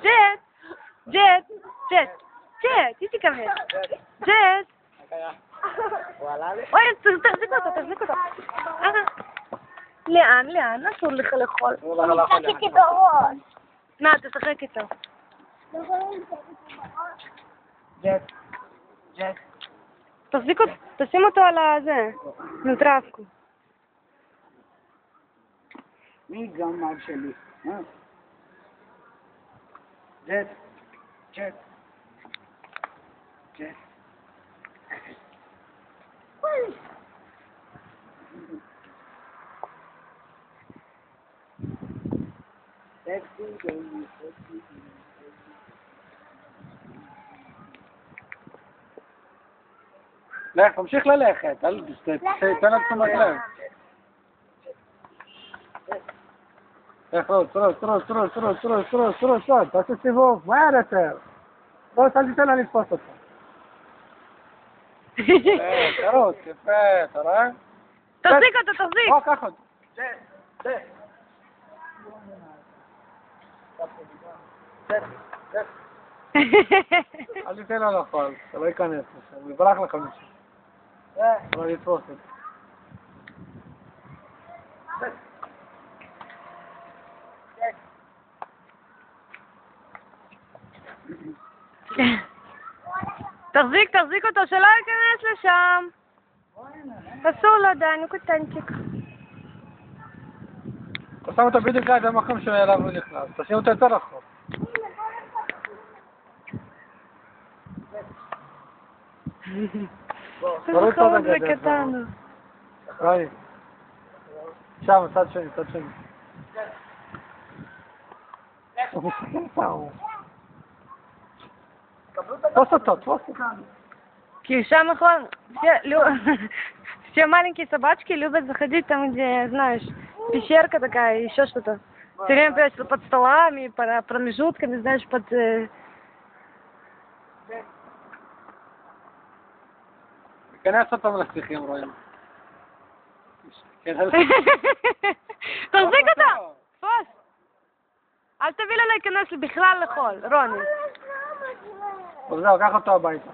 ג'ט! ג'ט! ג'ט! ג'ט! איתי כבד! ג'ט! אוי, תחזיק אותו! לאן? אסור לך לאכול. משחק איתי בראש. נא, תשחק איתו. ג'ט. ג'ט. תשים אותו על הזה, נטרפקו. מי גם אב שלי? ג'ט. ג'ט. ג'ט. לך, תמשיך ללכת, תן לה תשומת לב. לך, רוץ, תעשה סיבוב, מהר יותר. רוץ, אל תיתן לה לתפוס אותך. תרוץ, יפה, אתה רואה? תחזיק אותו, תחזיק! בוא, קח אותו. אל תיתן לו לאכול, אתה לא ייכנס לשם, הוא יברח לך משם. לא לתפוס את זה. תחזיק אותו, שלא ייכנס לשם. אסור לו, דן, הוא קטנצ'יק. אתה שם אותו בדיוק ליד המקום שאליו הוא נכנס, תשים אותו יותר רחוק. זה חמוד וקטן. ראי. שם, צד שני. הוא מסתכל פעם. תפוס אותו. כי שם נכון, все маленькие собачки любят заходить там, где, знаешь, пещерка такая, еще что-то. Все время прячутся под столами, промежутками, знаешь, под... כנס אותם לשיחים, רואים. תחזיק אותו! תפוס! אל תביא לו להיכנס בכלל לחול, רוני. זהו, קח אותו הביתה.